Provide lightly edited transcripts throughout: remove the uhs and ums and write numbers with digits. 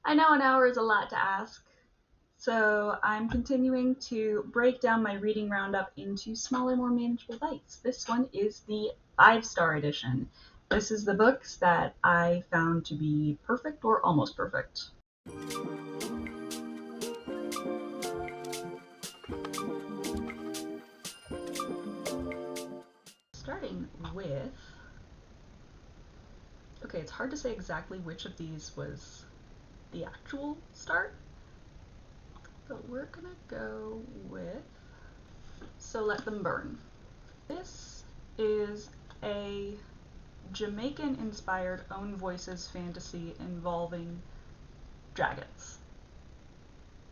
I know an hour is a lot to ask, so I'm continuing to break down my reading roundup into smaller, more manageable bites. This one is the 5-star edition. This is the books that I found to be perfect or almost perfect. Starting with, okay, it's hard to say exactly which of these was the actual start, but we're gonna go with So Let Them Burn. This is a Jamaican-inspired own voices fantasy involving dragons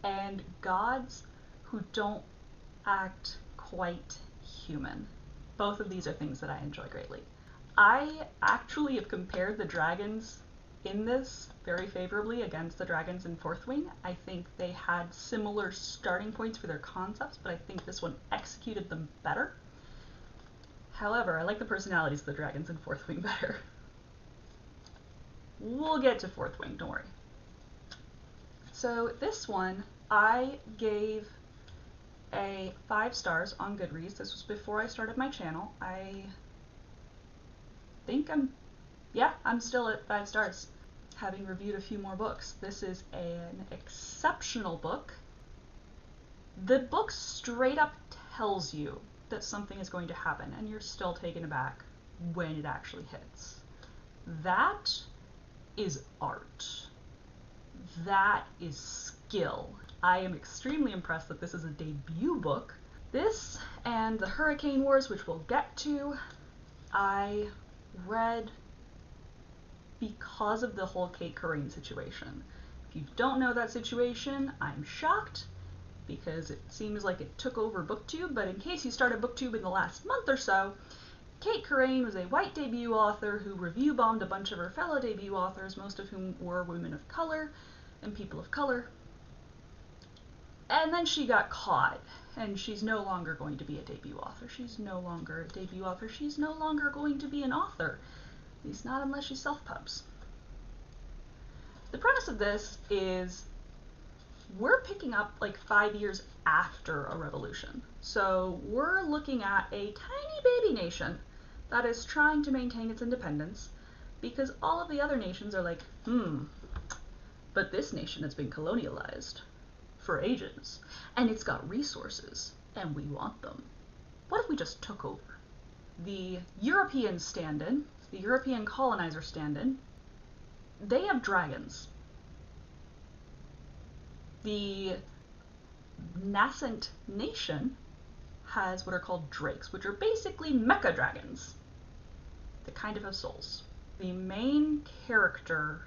and gods who don't act quite human. Both of these are things that I enjoy greatly. I actually have compared the dragons in this very favorably against the dragons in Fourth Wing. I think they had similar starting points for their concepts, but I think this one executed them better. However, I like the personalities of the dragons in Fourth Wing better. We'll get to Fourth Wing, don't worry. So this one I gave a 5 stars on Goodreads. This was before I started my channel. I think I'm still at 5 stars, having reviewed a few more books. This is an exceptional book. The book straight up tells you that something is going to happen, and you're still taken aback when it actually hits. That is art. That is skill. I am extremely impressed that this is a debut book. This and the Hurricane Wars, which we'll get to, I read because of the whole Kate Corain situation. If you don't know that situation, I'm shocked, because it seems like it took over BookTube, but in case you started BookTube in the last month or so, Kate Corain was a white debut author who review bombed a bunch of her fellow debut authors, most of whom were women of color and people of color. And then she got caught, and she's no longer going to be a debut author. She's no longer a debut author. She's no longer going to be an author. At least not unless she self-pubs. The premise of this is we're picking up like 5 years after a revolution. So we're looking at a tiny baby nation that is trying to maintain its independence because all of the other nations are like, but this nation has been colonialized for ages, and it's got resources, and we want them. What if we just took over? The European stand-in, the European colonizer stand-in, they have dragons. The nascent nation has what are called drakes, which are basically mecha dragons that kind of have souls. The main character,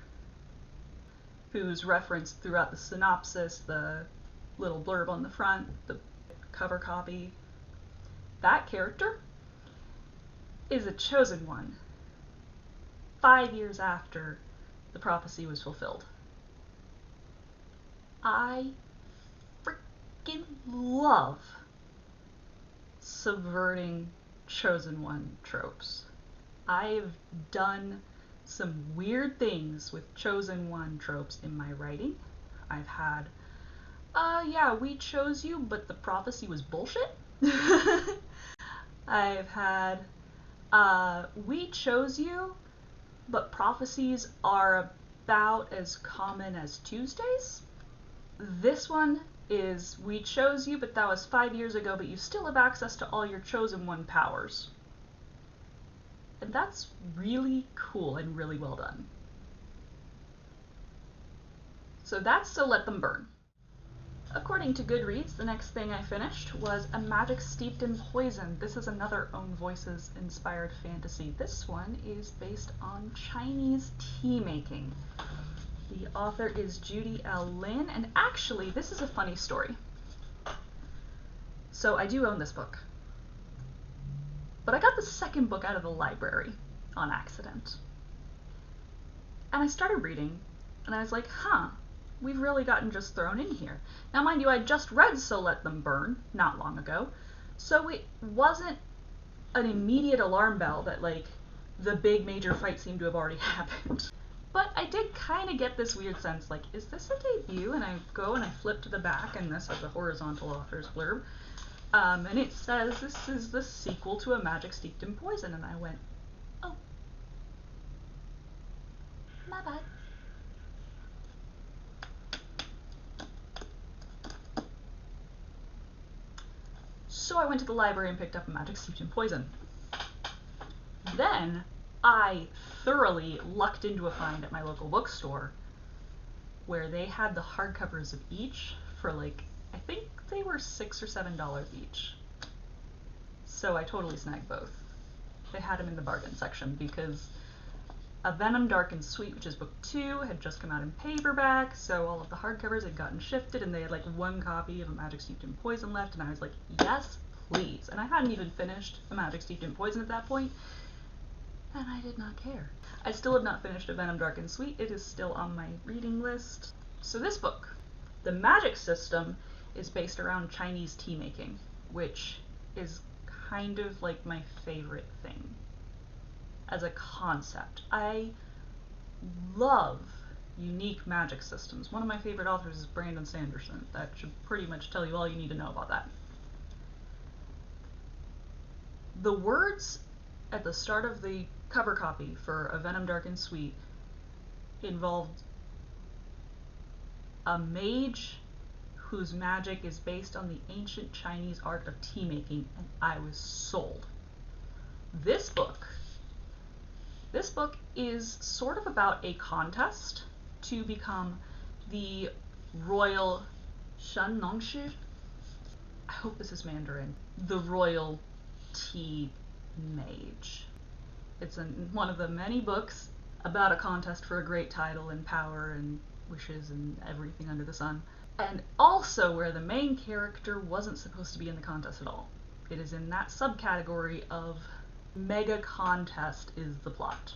who's referenced throughout the synopsis, the little blurb on the front, the cover copy, that character is a chosen one 5 years after the prophecy was fulfilled. I freaking love subverting chosen one tropes. I've done some weird things with chosen one tropes in my writing. I've had, yeah, we chose you, but the prophecy was bullshit. I've had, we chose you, but prophecies are about as common as Tuesdays. This one is, we chose you, but that was 5 years ago, but you still have access to all your chosen one powers. And that's really cool and really well done. So that's So Let Them Burn. According to Goodreads, the next thing I finished was A Magic Steeped in Poison. This is another own voices inspired fantasy. This one is based on Chinese tea making. The author is Judy L. Lin, and actually, this is a funny story. So I do own this book, but I got the second book out of the library on accident. And I started reading, and I was like, we've really gotten just thrown in here. Now, mind you, I just read So Let Them Burn not long ago, so it wasn't an immediate alarm bell that, like, the big major fight seemed to have already happened. But I did kind of get this weird sense, like, is this a debut? And I go and I flip to the back, and this has a horizontal author's blurb. And it says, this is the sequel to A Magic Steeped in Poison. And I went, oh, my bad. So I went to the library and picked up A Magic Steeped in Poison. Then I thoroughly lucked into a find at my local bookstore where they had the hardcovers of each for like, I think they were $6 or $7 each. So I totally snagged both. They had them in the bargain section because A Venom Dark and Sweet, which is book 2, had just come out in paperback, so all of the hardcovers had gotten shifted, and they had like one copy of A Magic Steeped in Poison left, and I was like, yes, please. And I hadn't even finished A Magic Steeped in Poison at that point, and I did not care. I still have not finished A Venom Dark and Sweet. It is still on my reading list. So this book, the magic system is based around Chinese tea making, which is kind of like my favorite thing as a concept. I love unique magic systems. One of my favorite authors is Brandon Sanderson. That should pretty much tell you all you need to know about that. The words at the start of the cover copy for A Venom Dark and Sweet involved a mage whose magic is based on the ancient Chinese art of tea making, and I was sold. This book is sort of about a contest to become the royal Shen Nongshu. I hope this is Mandarin. The royal tea mage. It's one of the many books about a contest for a great title and power and wishes and everything under the sun. And also where the main character wasn't supposed to be in the contest at all. It is in that subcategory of mega contest is the plot.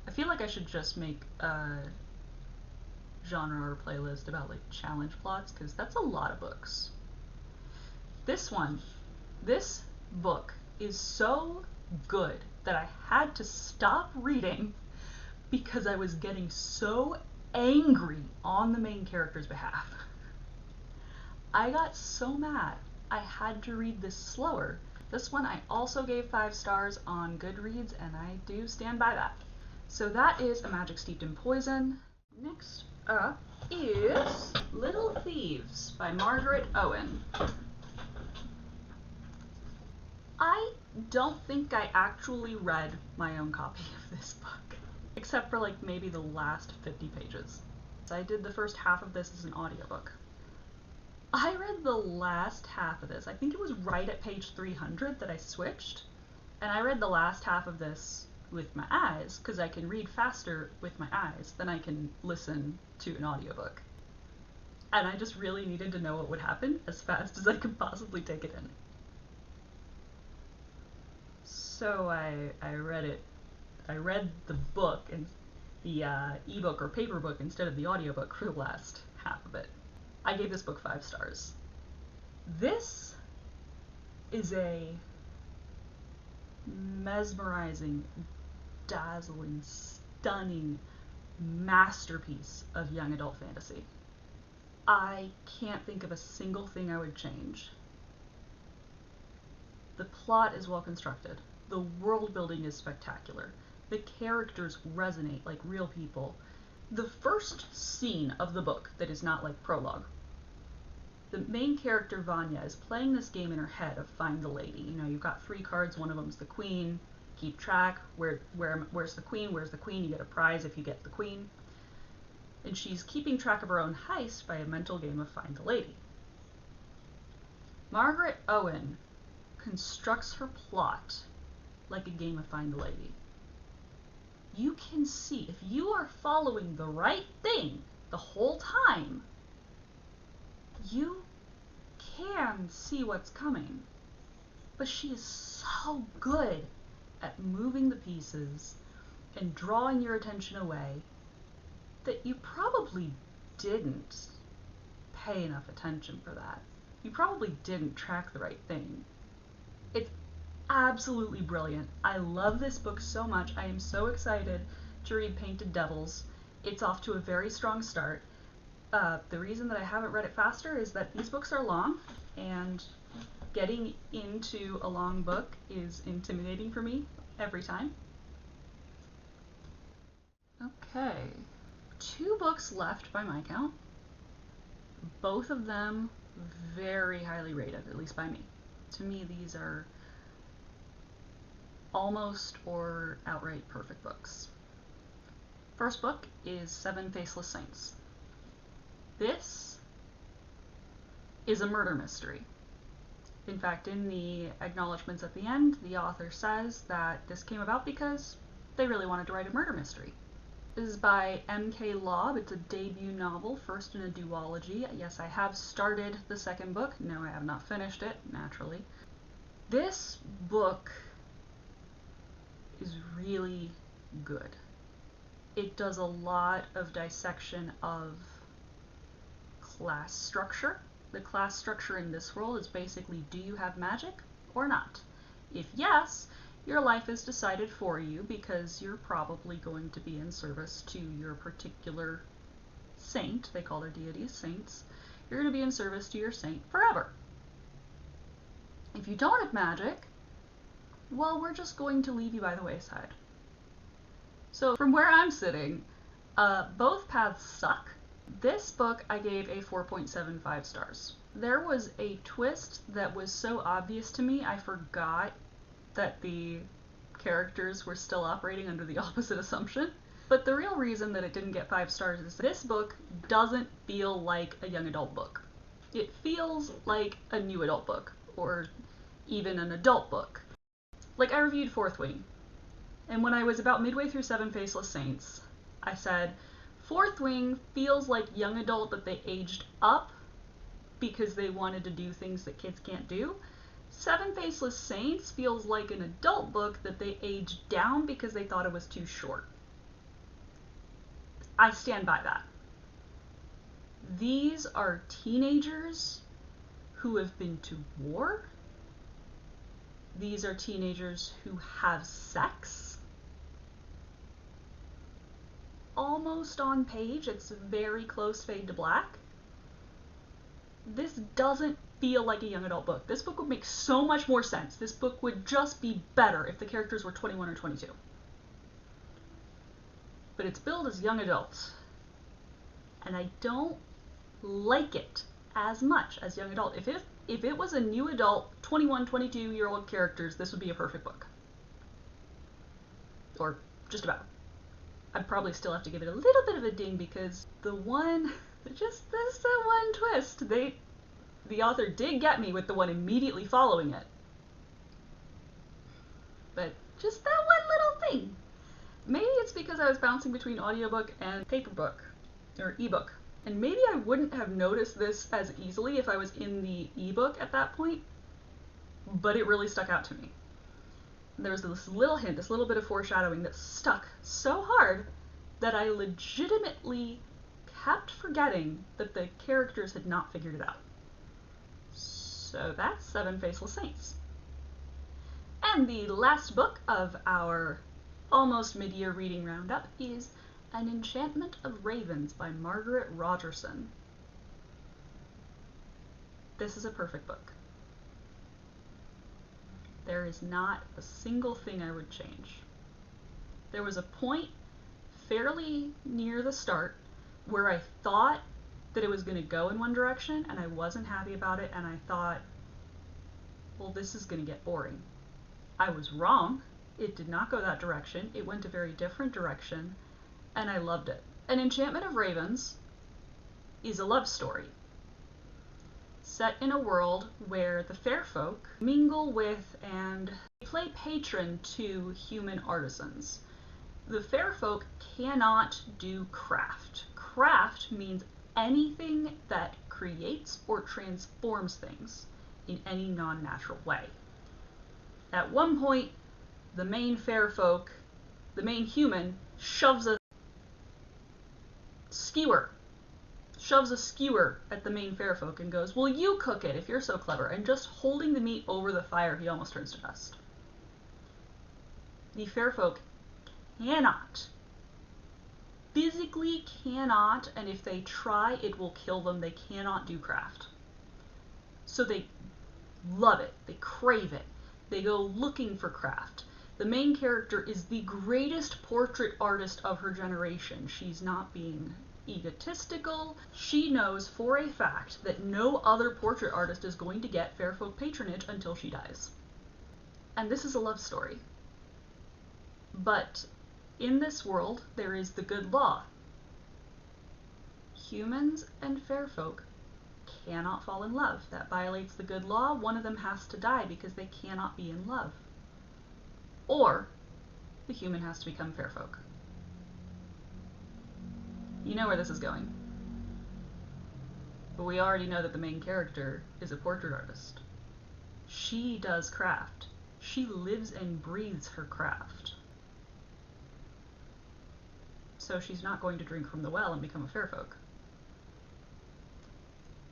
I feel like I should just make a genre or playlist about like challenge plots, because that's a lot of books. This book is so good that I had to stop reading because I was getting so angry on the main character's behalf. I got so mad I had to read this slower. This one I also gave 5 stars on Goodreads, and I do stand by that. So that is A Magic Steeped in Poison. Next up is Little Thieves by Margaret Owen. I don't think I actually read my own copy of this book, except for like maybe the last 50 pages. I did the first half of this as an audiobook. I read the last half of this. I think it was right at page 300 that I switched, and I read the last half of this with my eyes, because I can read faster with my eyes than I can listen to an audiobook. And I just really needed to know what would happen as fast as I could possibly take it in. So I read it. I read the book and the ebook or paper book instead of the audiobook for the last half of it. I gave this book 5 stars. This is a mesmerizing, dazzling, stunning masterpiece of young adult fantasy. I can't think of a single thing I would change. The plot is well constructed. The world building is spectacular. The characters resonate like real people. The first scene of the book that is not like prologue, the main character Vanya is playing this game in her head of Find the Lady. You know, you've got 3 cards, one of them's the queen, keep track, where's the queen, you get a prize if you get the queen. And she's keeping track of her own heist by a mental game of Find the Lady. Margaret Owen constructs her plot like a game of Find the Lady. You can see, if you are following the right thing the whole time, you can see what's coming. But she is so good at moving the pieces and drawing your attention away that you probably didn't pay enough attention for that. You probably didn't track the right thing. It's absolutely brilliant. I love this book so much. I am so excited to read Painted Devils. It's off to a very strong start. The reason that I haven't read it faster is that these books are long, and getting into a long book is intimidating for me every time. Okay, 2 books left by my count. Both of them very highly rated, at least by me. To me, these are almost or outright perfect books. First book is 7 Faceless Saints. This is a murder mystery. In fact, in the acknowledgments at the end, the author says that this came about because they really wanted to write a murder mystery. This is by M.K. Lobb. It's a debut novel, first in a duology. Yes, I have started the second book. No, I have not finished it, naturally. This book is really good. It does a lot of dissection of class structure. The class structure in this world is basically, do you have magic or not? If yes, your life is decided for you because you're probably going to be in service to your particular saint. They call their deities saints. You're going to be in service to your saint forever. If you don't have magic, well, we're just going to leave you by the wayside. So from where I'm sitting, both paths suck. This book I gave a 4.75 stars. There was a twist that was so obvious to me I forgot that the characters were still operating under the opposite assumption. But the real reason that it didn't get 5 stars is this book doesn't feel like a young adult book. It feels like a new adult book, or even an adult book. Like, I reviewed Fourth Wing, and when I was about midway through 7 Faceless Saints, I said, Fourth Wing feels like young adult, but they aged up because they wanted to do things that kids can't do. 7 Faceless Saints feels like an adult book that they aged down because they thought it was too short. I stand by that. These are teenagers who have been to war. These are teenagers who have sex. Almost on page, it's very close fade to black. This doesn't feel like a young adult book. This book would make so much more sense. This book would just be better if the characters were 21 or 22. But it's billed as young adult, and I don't like it as much as young adult. If it was a new adult, 21, 22-year-old characters, this would be a perfect book. Or just about. I'd probably still have to give it a little bit of a ding because the one twist, the author did get me with the one immediately following it. But just that one little thing. Maybe it's because I was bouncing between audiobook and paper book, or ebook. And maybe I wouldn't have noticed this as easily if I was in the ebook at that point, but it really stuck out to me. There was this little hint, this little bit of foreshadowing that stuck so hard that I legitimately kept forgetting that the characters had not figured it out. So that's 7 Faceless Saints. And the last book of our almost mid-year reading roundup is An Enchantment of Ravens by Margaret Rogerson. This is a perfect book. There is not a single thing I would change. There was a point fairly near the start where I thought that it was going to go in one direction and I wasn't happy about it, and I thought, well, this is going to get boring. I was wrong. It did not go that direction. It went a very different direction, and I loved it. An Enchantment of Ravens is a love story set in a world where the fair folk mingle with and play patron to human artisans. The fair folk cannot do craft. Craft means anything that creates or transforms things in any non-natural way. At one point, the main fair folk, the main human, shoves a skewer at the main fair folk and goes, well, you cook it if you're so clever. And just holding the meat over the fire, he almost turns to dust. The fair folk cannot physically cannot, and if they try, it will kill them. They cannot do craft. So they love it. They crave it. They go looking for craft. The main character is the greatest portrait artist of her generation. She's not being egotistical. She knows for a fact that no other portrait artist is going to get fair folk patronage until she dies. And this is a love story. But in this world, there is the good law. Humans and fair folk cannot fall in love. That violates the good law. One of them has to die because they cannot be in love. Or the human has to become fair folk. You know where this is going. But we already know that the main character is a portrait artist. She does craft. She lives and breathes her craft. So she's not going to drink from the well and become a fair folk.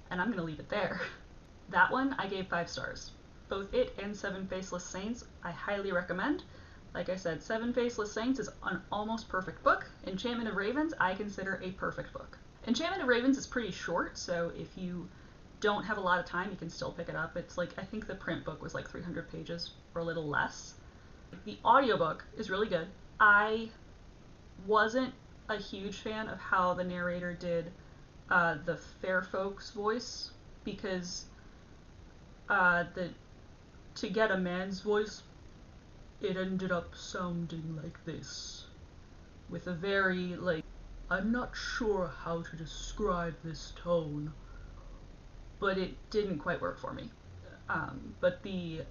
And I'm going to leave it there. That one I gave 5 stars. Both it and Seven Faceless Saints I highly recommend. Like I said, Seven Faceless Saints is an almost perfect book. Enchantment of Ravens I consider a perfect book. Enchantment of Ravens is pretty short, so if you don't have a lot of time, you can still pick it up. It's like, I think the print book was like 300 pages or a little less. The audiobook is really good. I wasn't a huge fan of how the narrator did the fair folks voice, because to get a man's voice, it ended up sounding like this, with a very, like, I'm not sure how to describe this tone, but it didn't quite work for me. But the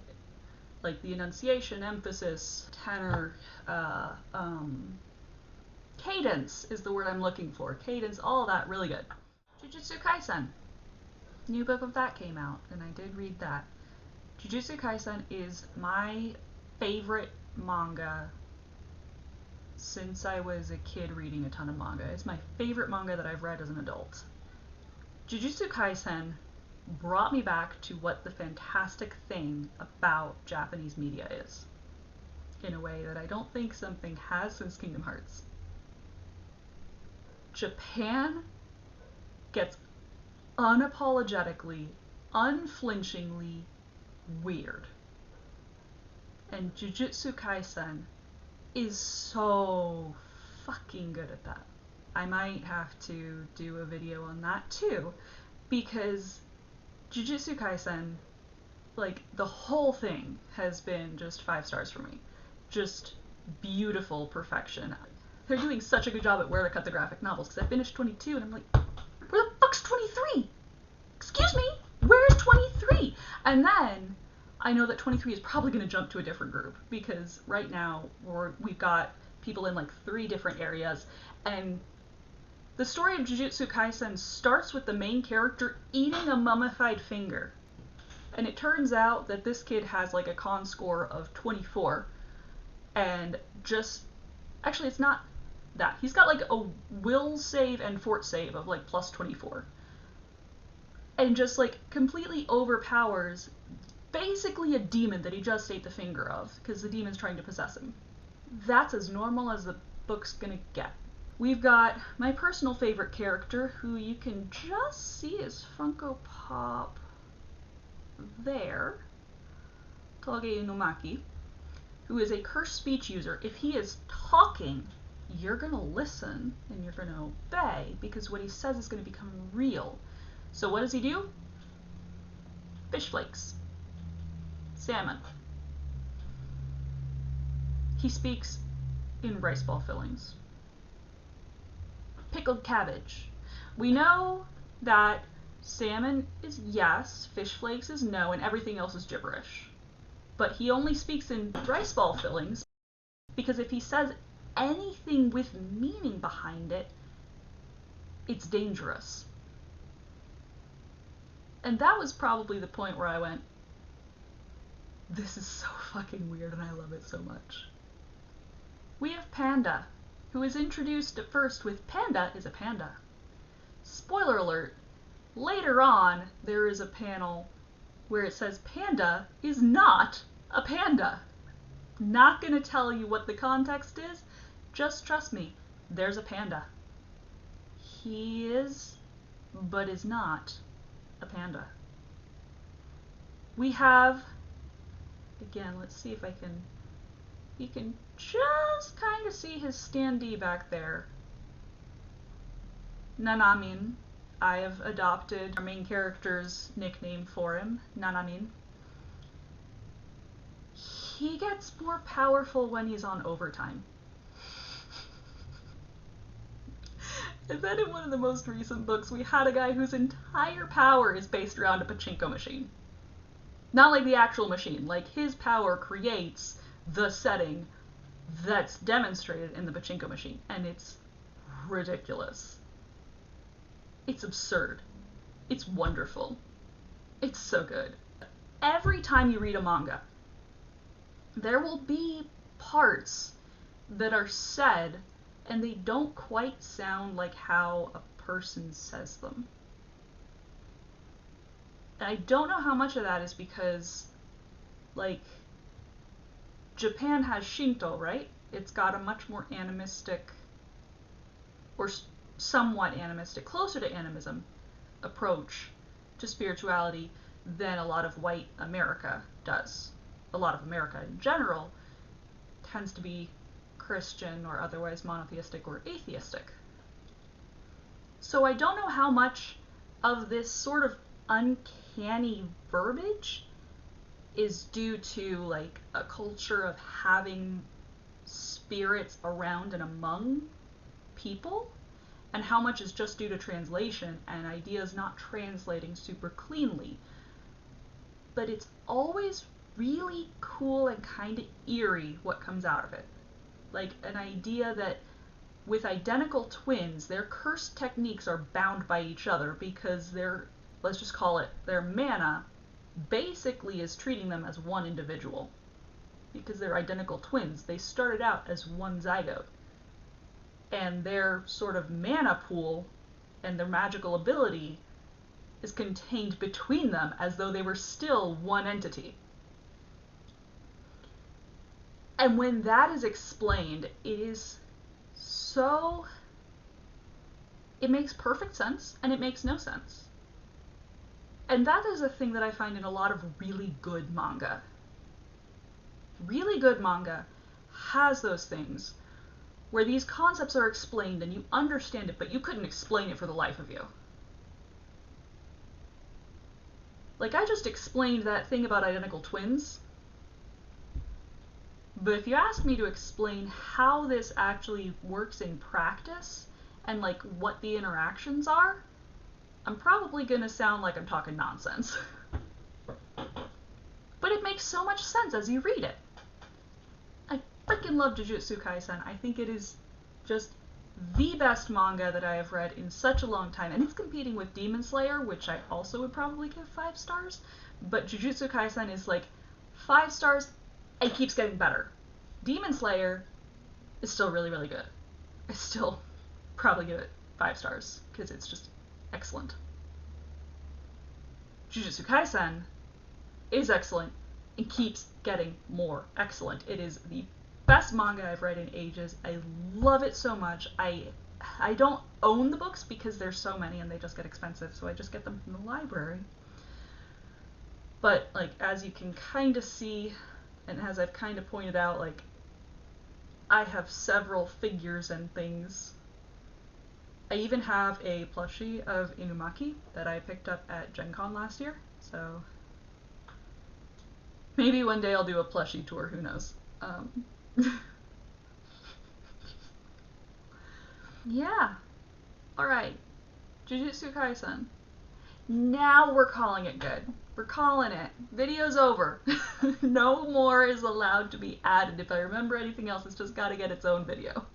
enunciation, emphasis, tenor, cadence is the word I'm looking for. Cadence, all of that, really good. Jujutsu Kaisen. New book of that came out, and I did read that. Jujutsu Kaisen is my favorite manga since I was a kid reading a ton of manga. It's my favorite manga that I've read as an adult. Jujutsu Kaisen brought me back to what the fantastic thing about Japanese media is, in a way that I don't think something has since Kingdom Hearts. Japan gets unapologetically, unflinchingly weird. And Jujutsu Kaisen is so fucking good at that. I might have to do a video on that too, because Jujutsu Kaisen, like, the whole thing has been just 5 stars for me. Just beautiful perfection. They're doing such a good job at where to cut the graphic novels, because I finished 22 and I'm like, where the fuck's 23? Excuse me, where's 23? And then I know that 23 is probably going to jump to a different group, because right now we've got people in like 3 different areas, and the story of Jujutsu Kaisen starts with the main character eating a mummified finger. And it turns out that this kid has like a con score of 24, and actually it's not that. He's got like a will save and fort save of like plus 24. And just like completely overpowers basically a demon that he just ate the finger of, because the demon's trying to possess him. That's as normal as the book's gonna get. We've got my personal favorite character, who you can just see as Funko Pop there, Kage Unomaki, who is a cursed speech user. If he is talking, you're gonna listen and you're gonna obey, because what he says is gonna become real. So what does he do? Fish flakes. Salmon. He speaks in rice ball fillings. Pickled cabbage. We know that salmon is yes, fish flakes is no, and everything else is gibberish. But he only speaks in rice ball fillings because if he says anything with meaning behind it, it's dangerous. And that was probably the point where I went, this is so fucking weird and I love it so much. We have Panda, who is introduced at first with Panda is a panda. Spoiler alert, later on there is a panel where it says Panda is not a panda. Not gonna tell you what the context is, just trust me, there's a panda. He is, but is not, a panda. We have, again, let's see if you can just kind of see his standee back there. Nanamin. I have adopted our main character's nickname for him, Nanamin. He gets more powerful when he's on overtime. And then in one of the most recent books, we had a guy whose entire power is based around a pachinko machine. Not like the actual machine, like his power creates the setting that's demonstrated in the pachinko machine, and it's ridiculous. It's absurd. It's wonderful. It's so good. Every time you read a manga, there will be parts that are said and they don't quite sound like how a person says them. And I don't know how much of that is because, like, Japan has Shinto, right? It's got a much more animistic, or somewhat animistic, closer to animism, approach to spirituality than a lot of white America does. A lot of America in general tends to be Christian or otherwise monotheistic or atheistic. So I don't know how much of this sort of uncanny verbiage is due to like a culture of having spirits around and among people, and how much is just due to translation and ideas not translating super cleanly. But it's always really cool and kind of eerie what comes out of it. Like an idea that with identical twins, their curse techniques are bound by each other because their, let's just call it, their mana basically is treating them as one individual. Because they're identical twins. They started out as one zygote. And their sort of mana pool and their magical ability is contained between them as though they were still one entity. And when that is explained, it is so... it makes perfect sense, and it makes no sense. And that is a thing that I find in a lot of really good manga. Really good manga has those things where these concepts are explained and you understand it, but you couldn't explain it for the life of you. Like, I just explained that thing about identical twins, but if you ask me to explain how this actually works in practice and like what the interactions are, I'm probably gonna sound like I'm talking nonsense. But it makes so much sense as you read it. I freaking love Jujutsu Kaisen. I think it is just the best manga that I have read in such a long time, and it's competing with Demon Slayer, which I also would probably give 5 stars, but Jujutsu Kaisen is like 5 stars. It keeps getting better. Demon Slayer is still really, really good. I still probably give it 5 stars because it's just excellent. Jujutsu Kaisen is excellent and keeps getting more excellent. It is the best manga I've read in ages. I love it so much. I don't own the books because there's so many and they just get expensive, so I just get them from the library. But like, as you can kind of see, and as I've kind of pointed out, like, I have several figures and things. I even have a plushie of Inumaki that I picked up at Gen Con last year, so maybe one day I'll do a plushie tour, who knows. Yeah. Alright. Jujutsu Kaisen. Now we're calling it good. We're calling it. Video's over. No more is allowed to be added. If I remember anything else, it's just gotta get its own video.